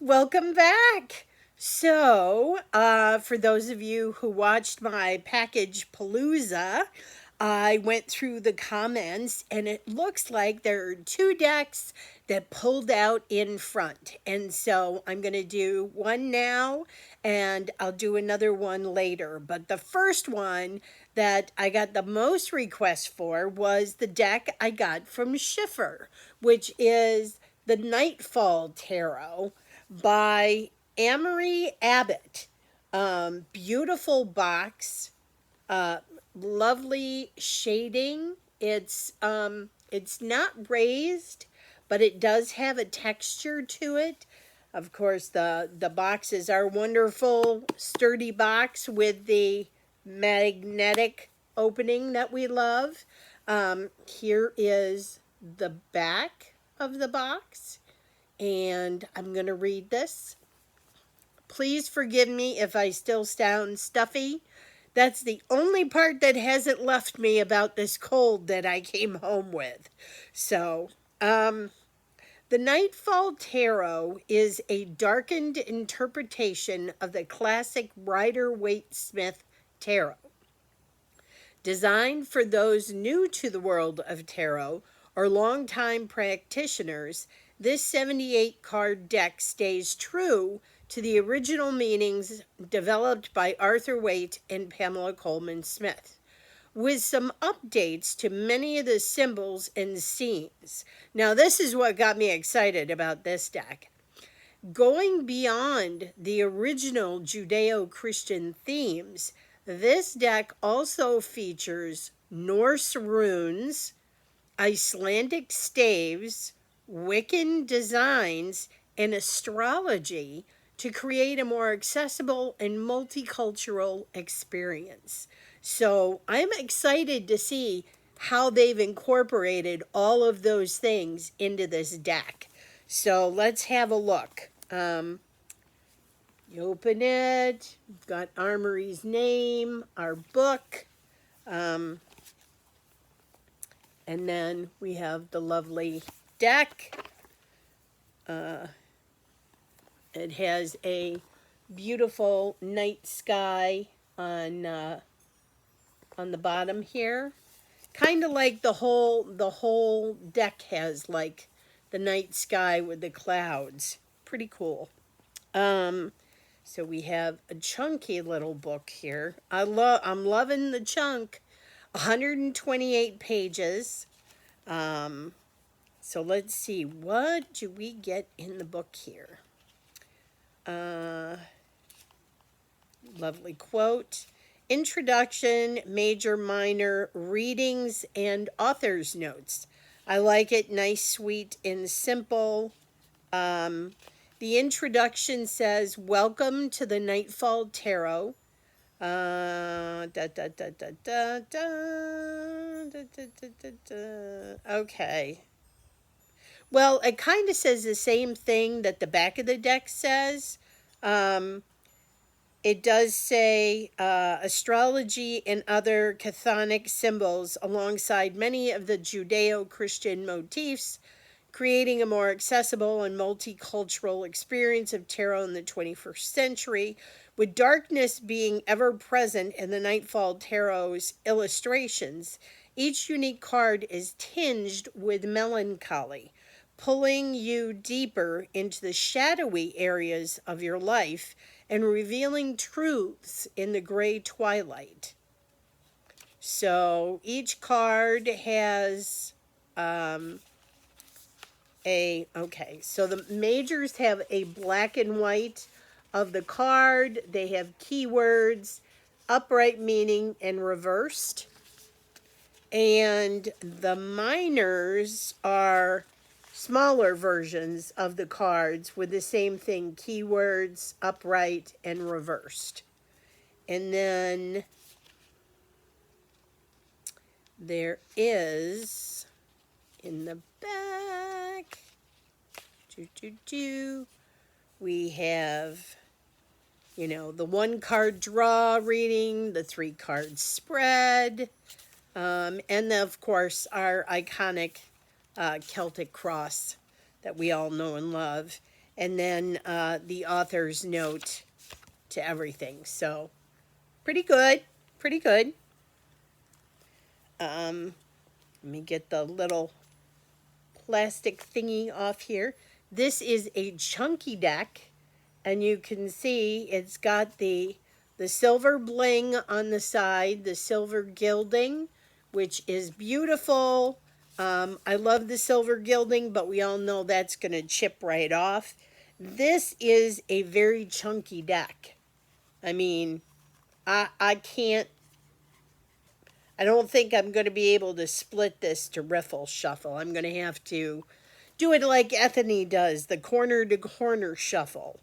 Welcome back. For those of you who watched my package palooza, I went through the comments and it looks like there are two decks that pulled out in front. And so I'm going to do one now and I'll do another one later. But the first one that I got the most requests for was the deck I got from Schiffer, which is the Nightfall Tarot by Amory Abbott. Beautiful box, uh, lovely shading. It's not raised, but it does have a texture to it. Of course, the boxes are wonderful, sturdy box with the magnetic opening that we love. Here is the back of the box. And I'm going to read this. Please forgive me if I still sound stuffy. That's the only part that hasn't left me about this cold that I came home with. The Nightfall Tarot is a darkened interpretation of the classic Rider-Waite-Smith Tarot. Designed for those new to the world of tarot or longtime practitioners, this 78 card deck stays true to the original meanings developed by Arthur Waite and Pamela Coleman Smith, with some updates to many of the symbols and scenes. Now, this is what got me excited about this deck. Going beyond the original Judeo-Christian themes, this deck also features Norse runes, Icelandic staves, Wiccan designs, and astrology to create a more accessible and multicultural experience. So I'm excited to see how they've incorporated all of those things into this deck. So let's have a look. You open it, you've got Armory's name, our book, and then we have the lovely deck. It has a beautiful night sky on the bottom here. Kind of like the whole deck has like the night sky with the clouds. Pretty cool. So we have a chunky little book here. I'm loving the chunk. 128 pages. So let's see, what do we get in the book here? Lovely quote. Introduction, major, minor, readings, and author's notes. I like it, nice, sweet, and simple. The introduction says, welcome to the Nightfall Tarot. Okay. Well, it kind of says the same thing that the back of the deck says. It does say astrology and other chthonic symbols alongside many of the Judeo-Christian motifs, creating a more accessible and multicultural experience of tarot in the 21st century, with darkness being ever present in the Nightfall Tarot's illustrations. Each unique card is tinged with melancholy, pulling you deeper into the shadowy areas of your life and revealing truths in the gray twilight. So each card has so the majors have a black and white of the card. They have keywords, upright meaning, and reversed. And the minors are smaller versions of the cards with the same thing, keywords, upright, and reversed. And then there is, in the back, we have, the 1 card draw reading, the 3 card spread, and then, of course, our iconic Celtic cross that we all know and love. and then the author's note to everything. So pretty good, pretty good. Let me get the little plastic thingy off here. This is a chunky deck, and you can see it's got the silver bling on the side, the silver gilding, which is beautiful. I love the silver gilding, but we all know that's going to chip right off. This is a very chunky deck. I mean, I can't, I don't think I'm going to be able to split this to riffle shuffle. I'm going to have to do it like Ethany does, the corner to corner shuffle.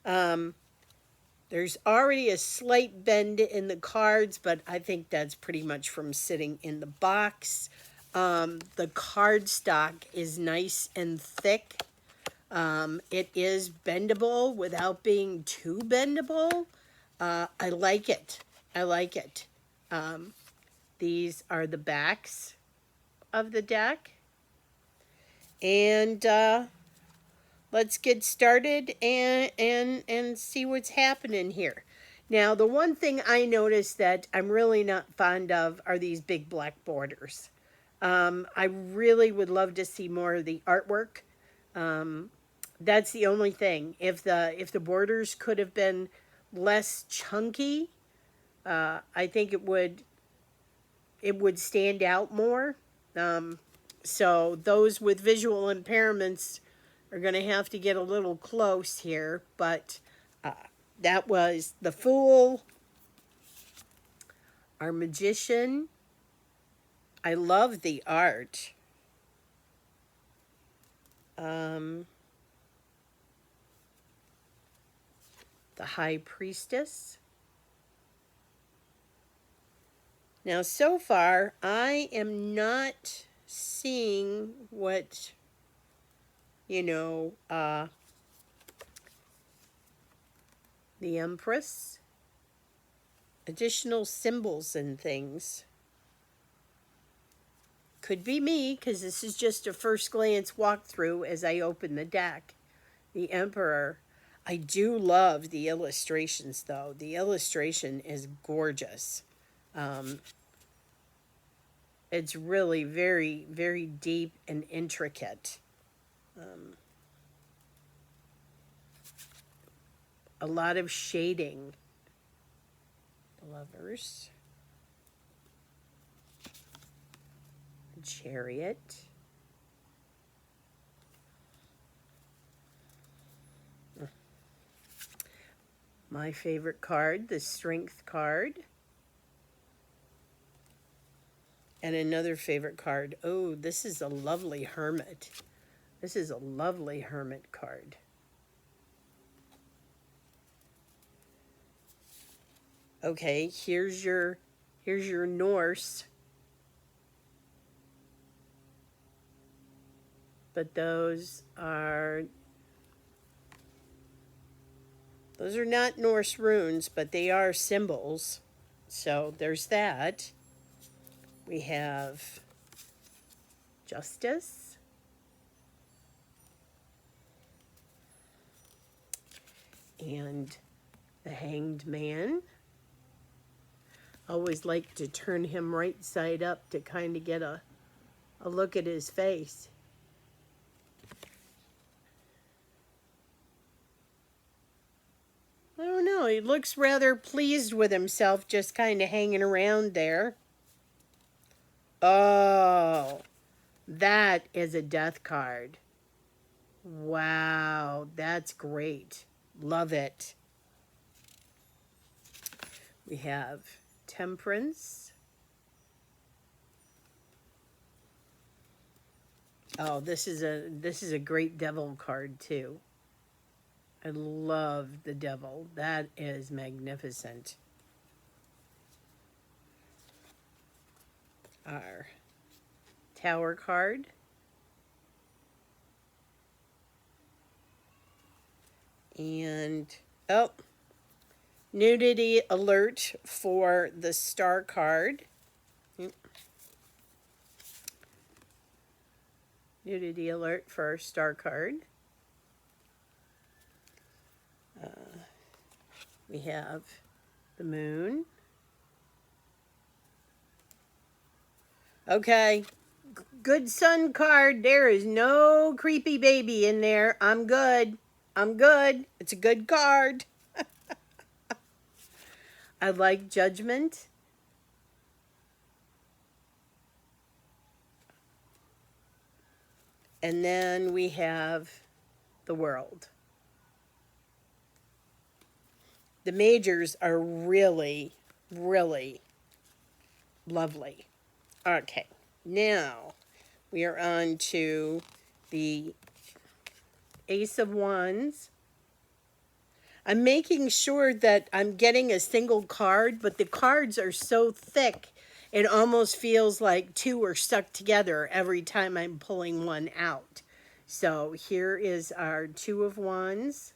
There's already a slight bend in the cards, but I think that's pretty much from sitting in the box. The card stock is nice and thick. It is bendable without being too bendable. I like it. I like it. These are the backs of the deck. And let's get started and see what's happening here. Now, the one thing I noticed that I'm really not fond of are these big black borders. I really would love to see more of the artwork. That's the only thing. If the borders could have been less chunky, I think it would stand out more. So those with visual impairments are going to have to get a little close here, but that was the Fool, our Magician. I love the art. The High Priestess. Now, so far, I am not seeing what, the Empress, additional symbols and things. Could be me, because this is just a first glance walkthrough as I open the deck. The Emperor. I do love the illustrations, though. The illustration is gorgeous. It's really very, very deep and intricate. A lot of shading. Lovers. Chariot. My favorite card, the Strength card. And another favorite card. Oh, this is a lovely Hermit. This is a lovely Hermit card. Okay, here's your Norse. But those are not Norse runes, but they are symbols. So there's that. We have Justice. And the Hanged Man. Always like to turn him right side up to kind of get a look at his face. I don't know, he looks rather pleased with himself, just kind of hanging around there. Oh, that is a death card. Wow, that's great. Love it. We have Temperance. Oh, this is a great Devil card too. I love the Devil. That is magnificent. Our Tower card. And, oh, nudity alert for the Star card. Nudity alert for our Star card. We have the moon. Okay, good sun card. There is no creepy baby in there. I'm good. I'm good. It's a good card. I like Judgment. And then we have the World. The majors are really, really lovely. Okay, now we are on to the Ace of Wands. I'm making sure that I'm getting a single card, but the cards are so thick, it almost feels like two are stuck together every time I'm pulling one out. So here is our Two of Wands.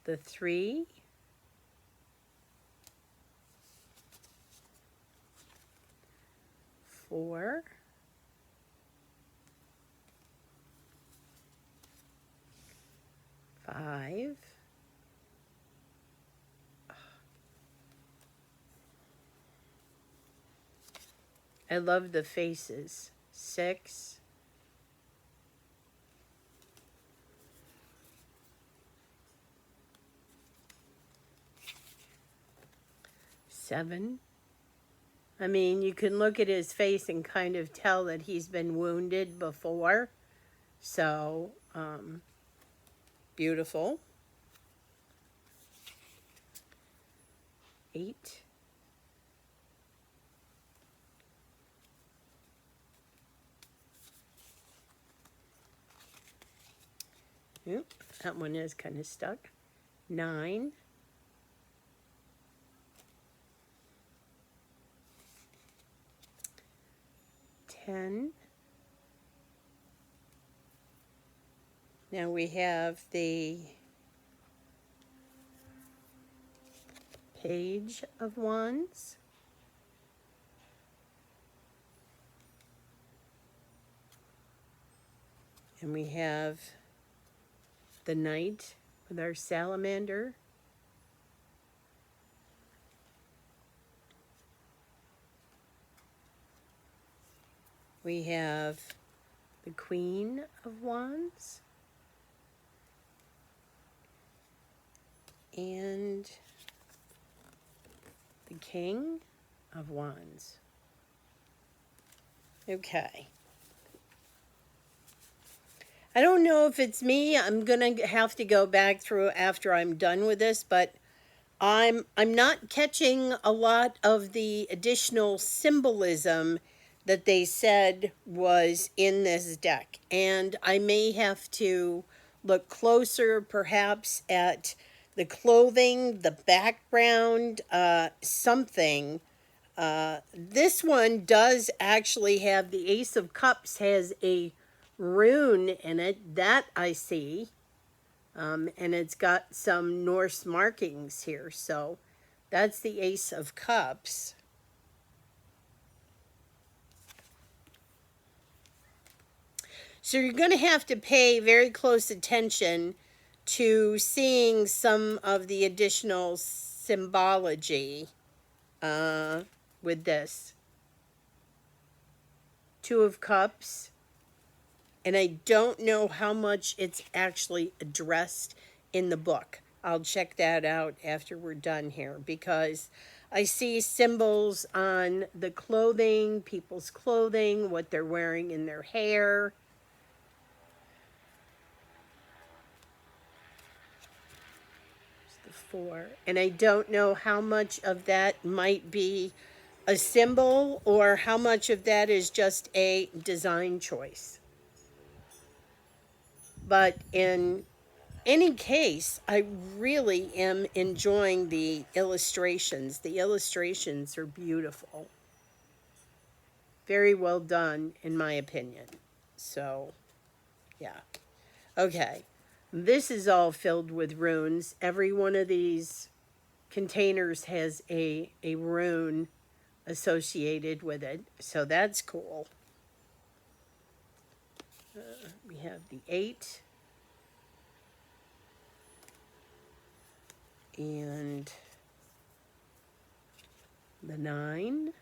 The Three. Four. 5. I love the faces. 6. 7. I mean, you can look at his face and kind of tell that he's been wounded before. So, beautiful. 8. 'Oop, that one is kind of stuck. 9. 10. Now we have the Page of Wands. And we have the Knight with our salamander. We have the Queen of Wands. And the King of Wands. Okay. I don't know if it's me. I'm going to have to go back through after I'm done with this, but I'm not catching a lot of the additional symbolism that they said was in this deck. And I may have to look closer perhaps at the clothing, the background, something. This one does actually have the Ace of Cups has a rune in it. That I see. And it's got some Norse markings here. So that's the Ace of Cups. So you're going to have to pay very close attention to seeing some of the additional symbology with this. 2 of Cups. And I don't know how much it's actually addressed in the book. I'll check that out after we're done here, because I see symbols on the clothing, people's clothing, what they're wearing in their hair. There's the 4. And I don't know how much of that might be a symbol or how much of that is just a design choice. But in any case, I really am enjoying the illustrations. The illustrations are beautiful. Very well done, in my opinion. So, yeah. Okay. This is all filled with runes. Every one of these containers has a rune associated with it. So that's cool. We have the 8 and the 9.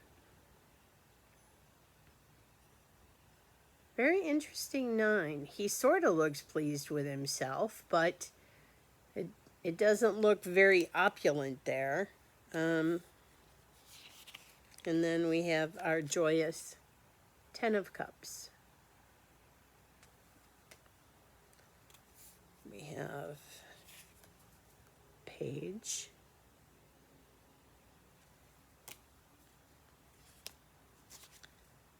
Very interesting 9. He sort of looks pleased with himself, but it doesn't look very opulent there. And then we have our joyous 10 of Cups. We have Page.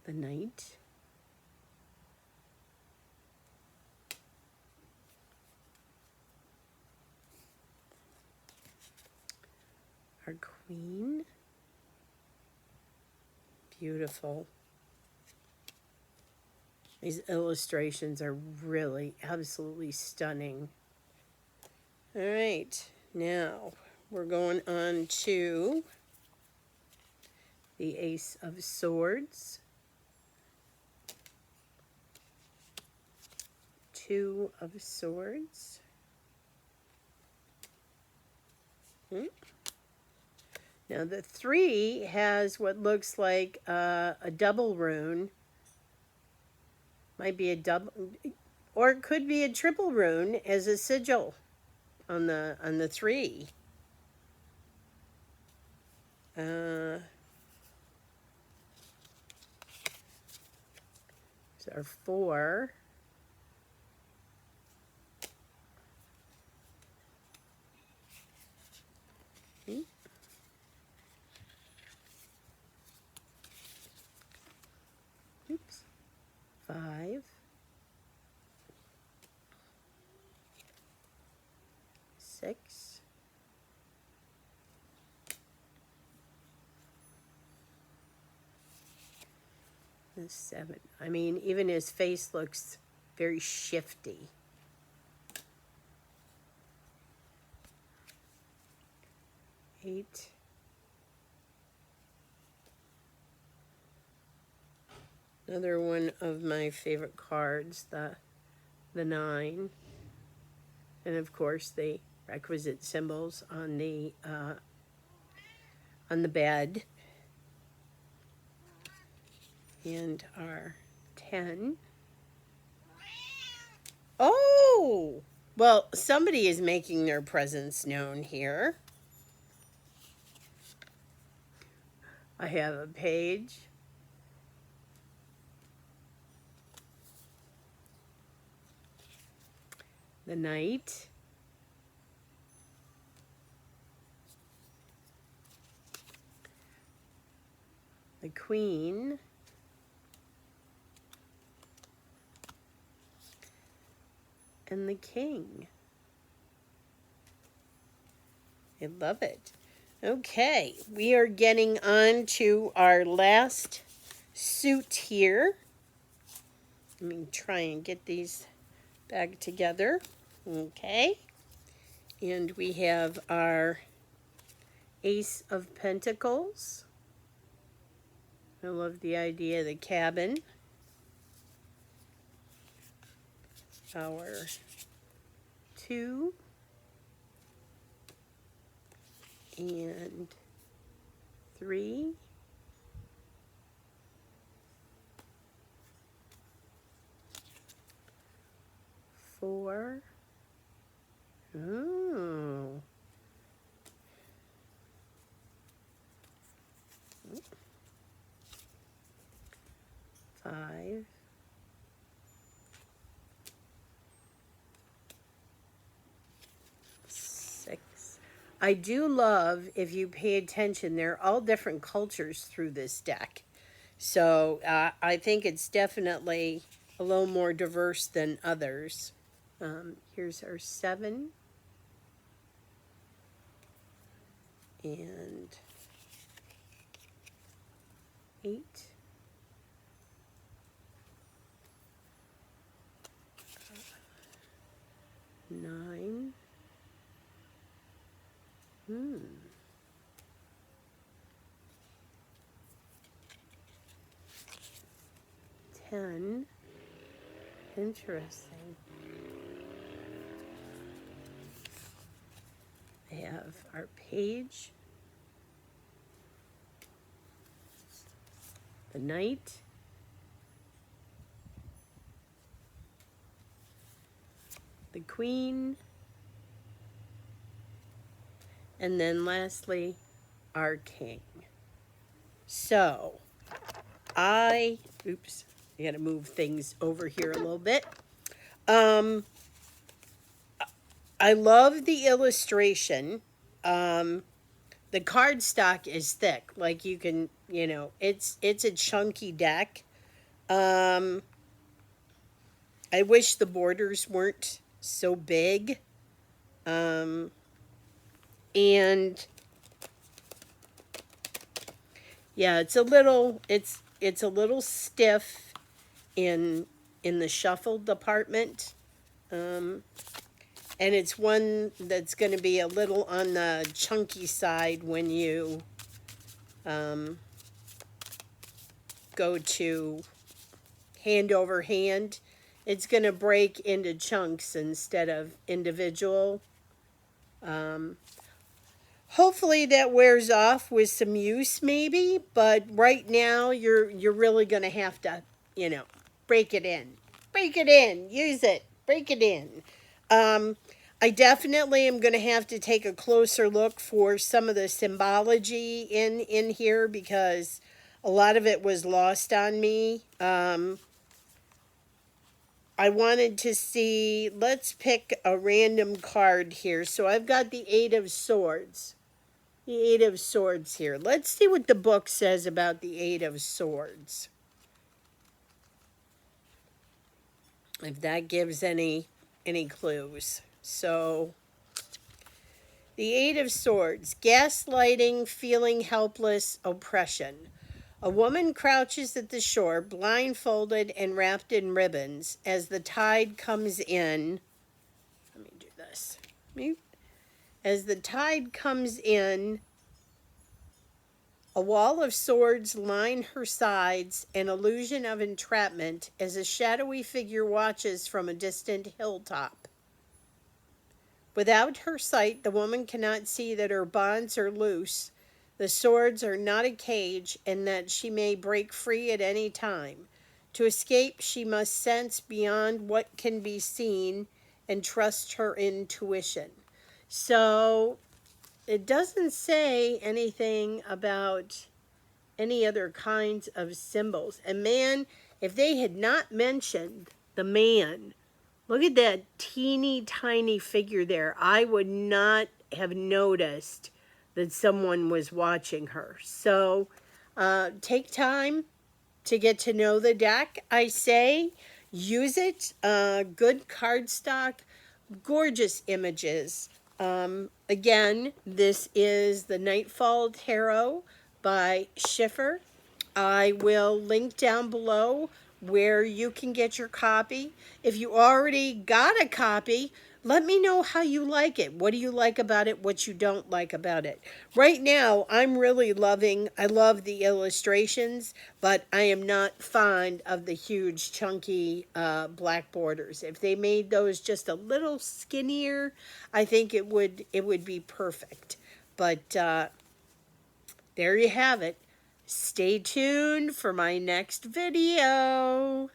The Knight. Our Queen. Beautiful. These illustrations are really absolutely stunning. All right, now we're going on to the Ace of Swords, 2 of Swords. Now the 3 has what looks like a double rune. Might be a double, or it could be a triple rune as a sigil on the 3. There's our 4. Oops. 5. 6. And 7. I mean, even his face looks very shifty. 8. Another one of my favorite cards, the 9. And of course the requisite symbols on the bed. And our 10. Oh! Well, somebody is making their presence known here. I have a Page. The Knight. The Queen. And the King. I love it. Okay, we are getting on to our last suit here. Let me try and get these back together. Okay. And we have our Ace of Pentacles. I love the idea of the cabin. Our 2. And 3. 4. Oh. 5. 6. I do love, if you pay attention, they're all different cultures through this deck. So I think it's definitely a little more diverse than others. Here's our 7. And 8. 9. 10. Interesting. I have our page, the knight, the queen, and then lastly, our king. So, oops, I gotta move things over here a little bit. I love the illustration. The cardstock is thick, like you can, it's a chunky deck. I wish the borders weren't so big. And yeah, it's a little stiff in the shuffle department. And it's one that's going to be a little on the chunky side when you go to hand over hand. It's going to break into chunks instead of individual. Hopefully that wears off with some use maybe, but right now you're really going to have to, break it in. Break it in, use it, break it in. I definitely am going to have to take a closer look for some of the symbology in here because a lot of it was lost on me. I wanted to see, let's pick a random card here. So I've got the Eight of Swords. The Eight of Swords here. Let's see what the book says about the Eight of Swords. If that gives any clues. So, the Eight of Swords. Gaslighting, feeling helpless, oppression. A woman crouches at the shore, blindfolded and wrapped in ribbons, as the tide comes in. Let me do this. As the tide comes in, a wall of swords line her sides, an illusion of entrapment as a shadowy figure watches from a distant hilltop. Without her sight, the woman cannot see that her bonds are loose, the swords are not a cage, and that she may break free at any time. To escape, she must sense beyond what can be seen and trust her intuition. So, it doesn't say anything about any other kinds of symbols. And man, if they had not mentioned the man, look at that teeny tiny figure there. I would not have noticed that someone was watching her. So take time to get to know the deck. I say use it. Good cardstock, gorgeous images. Again, this is the Nightfall Tarot by Schiffer. I will link down below where you can get your copy. If you already got a copy, let me know how you like it. What do you like about it? What you don't like about it? Right now, I'm really I love the illustrations, but I am not fond of the huge chunky black borders. If they made those just a little skinnier, I think it would be perfect. But there you have it. Stay tuned for my next video.